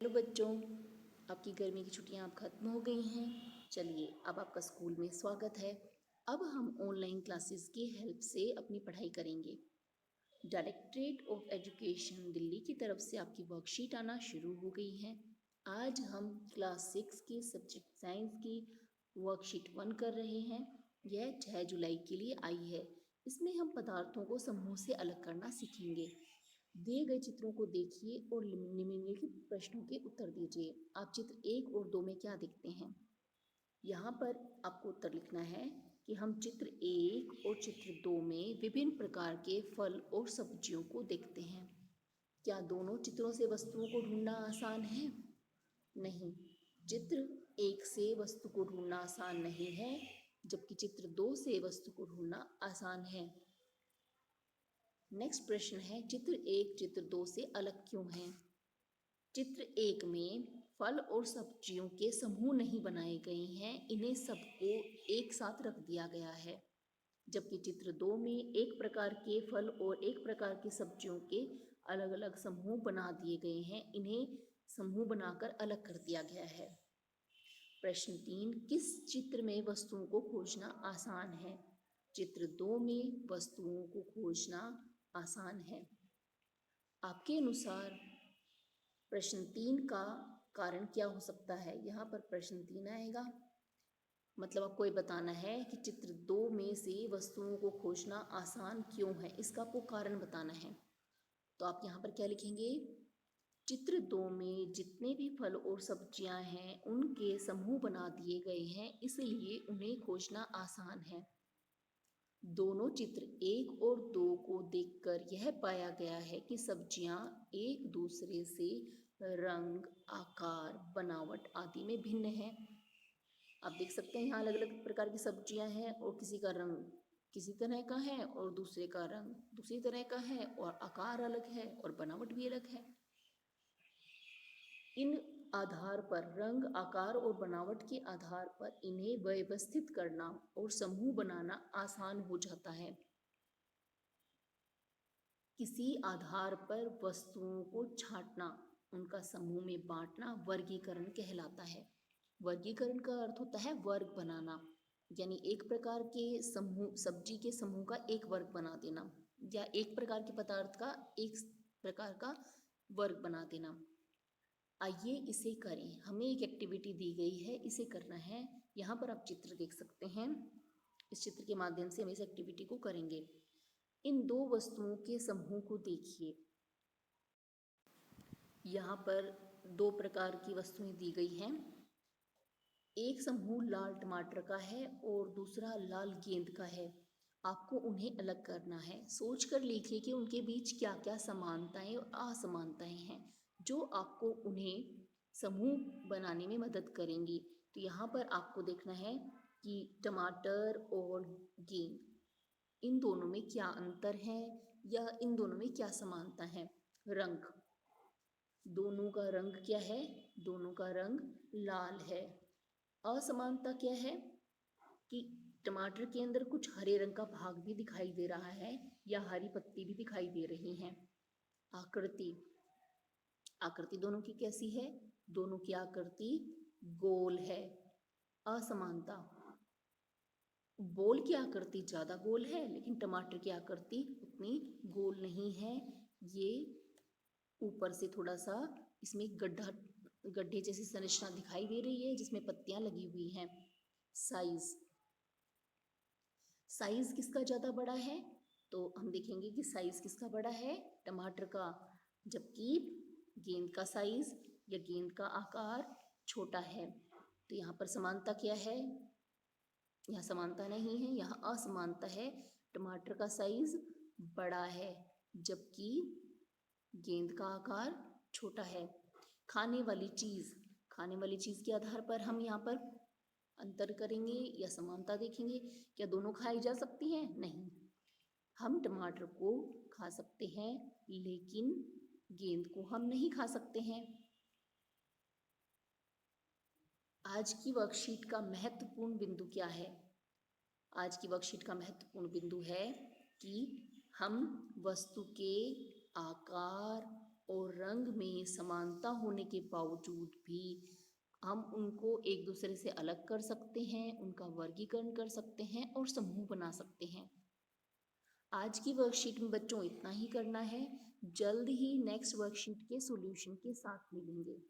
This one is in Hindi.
हेलो बच्चों, आपकी गर्मी की छुट्टियां अब ख़त्म हो गई हैं। चलिए, अब आपका स्कूल में स्वागत है। अब हम ऑनलाइन क्लासेस की हेल्प से अपनी पढ़ाई करेंगे। डायरेक्टरेट ऑफ एजुकेशन दिल्ली की तरफ से आपकी वर्कशीट आना शुरू हो गई है। आज हम क्लास 6 की सब्जेक्ट साइंस की वर्कशीट 1 कर रहे हैं। यह 6 जुलाई के लिए आई है। इसमें हम पदार्थों को समूह से अलग करना सीखेंगे। दिए गए चित्रों को देखिए और निम्नलिखित प्रश्नों के उत्तर दीजिए। आप चित्र 1 और 2 में क्या देखते हैं? यहाँ पर आपको उत्तर लिखना है कि हम चित्र 1 और चित्र 2 में विभिन्न प्रकार के फल और सब्जियों को देखते हैं। क्या दोनों चित्रों से वस्तुओं को ढूंढना आसान है? नहीं, चित्र 1 से वस्तु को ढूंढना आसान नहीं है, जबकि चित्र 2 से वस्तु को ढूंढना आसान है। नेक्स्ट प्रश्न है, चित्र 1 चित्र 2 से अलग क्यों है? चित्र 1 में फल और सब्जियों के समूह नहीं बनाए गए हैं, इन्हें सबको एक साथ रख दिया गया है। जबकि चित्र 2 में एक प्रकार के फल और एक प्रकार की सब्जियों के अलग अलग समूह बना दिए गए हैं, इन्हें समूह बनाकर अलग कर दिया गया है। प्रश्न 3, किस चित्र में वस्तुओं को खोजना आसान है? चित्र 2 में वस्तुओं को खोजना आसान है। आपके अनुसार प्रश्न 3 का कारण क्या हो सकता है? यहाँ पर प्रश्न 3 आएगा, मतलब आपको ये बताना है कि चित्र 2 में से वस्तुओं को खोजना आसान क्यों है, इसका आपको कारण बताना है। तो आप यहाँ पर क्या लिखेंगे? चित्र 2 में जितने भी फल और सब्जियां हैं उनके समूह बना दिए गए हैं, इसलिए उन्हें खोजना आसान है। दोनों चित्र 1 और 2 को देखकर यह पाया गया है कि सब्जियां एक दूसरे से रंग, आकार, बनावट आदि में भिन्न हैं। आप देख सकते हैं यहाँ अलग अलग प्रकार की सब्जियां हैं और किसी का रंग किसी तरह का है और दूसरे का रंग दूसरी तरह का है और आकार अलग है और बनावट भी अलग है। इन आधार पर रंग, आकार और बनावट के आधार पर इन्हें व्यवस्थित करना और समूह बनाना आसान हो जाता है। किसी आधार पर वस्तुओं को छांटना, उनका समूह में बांटना वर्गीकरण कहलाता है। वर्गीकरण का अर्थ होता है वर्ग बनाना, यानी एक प्रकार के समूह सब्जी के समूह का एक वर्ग बना देना या एक प्रकार के पदार्थ का एक प्रकार का वर्ग बना देना। आइए इसे करें। हमें एक एक्टिविटी दी गई है, इसे करना है। यहाँ पर आप चित्र देख सकते हैं। इस चित्र के माध्यम से हम इस एक्टिविटी को करेंगे। इन दो वस्तुओं के समूह को देखिए। यहाँ पर दो प्रकार की वस्तुएं दी गई हैं। एक समूह लाल टमाटर का है और दूसरा लाल गेंद का है। आपको उन्हें अलग करना है। सोच कर लिखिए कि उनके बीच क्या क्या समानताएं और असमानताएं हैं जो आपको उन्हें समूह बनाने में मदद करेंगी। तो यहाँ पर आपको देखना है कि टमाटर और गेंद, इन दोनों में क्या अंतर है या इन दोनों में क्या समानता है। रंग, दोनों का रंग क्या है? दोनों का रंग लाल है। असमानता क्या है कि टमाटर के अंदर कुछ हरे रंग का भाग भी दिखाई दे रहा है या हरी पत्ती भी दिखाई दे रही हैं। आकृति, आकृति दोनों की कैसी है? दोनों की आकृति गोल है। असमानता, बोल की आकृति ज़्यादा गोल है लेकिन टमाटर की आकृति उतनी गोल नहीं है। ये ऊपर से थोड़ा सा इसमें गड्ढे जैसी संरचना दिखाई दे रही है जिसमें पत्तियां लगी हुई हैं। साइज, साइज किसका ज़्यादा बड़ा है? तो हम देखेंगे कि साइज किसका बड़ा है? टमाटर का, जबकि गेंद का साइज या गेंद का आकार छोटा है। तो यहाँ पर समानता क्या है? यहाँ समानता नहीं है, यहाँ असमानता है। टमाटर का साइज बड़ा है जबकि गेंद का आकार छोटा है। खाने वाली चीज़, खाने वाली चीज़ के आधार पर हम यहाँ पर अंतर करेंगे या समानता देखेंगे। क्या दोनों खाई जा सकती हैं? नहीं, हम टमाटर को खा सकते हैं लेकिन गेंद को हम नहीं खा सकते हैं। आज की वर्कशीट का महत्वपूर्ण बिंदु क्या है? आज की वर्कशीट का महत्वपूर्ण बिंदु है कि हम वस्तु के आकार, और रंग में समानता होने के बावजूद भी हम उनको एक दूसरे से अलग कर सकते हैं, उनका वर्गीकरण कर सकते हैं और समूह बना सकते हैं। आज की वर्कशीट में बच्चों इतना ही करना है। जल्द ही नेक्स्ट वर्कशीट के सॉल्यूशन के साथ मिलेंगे।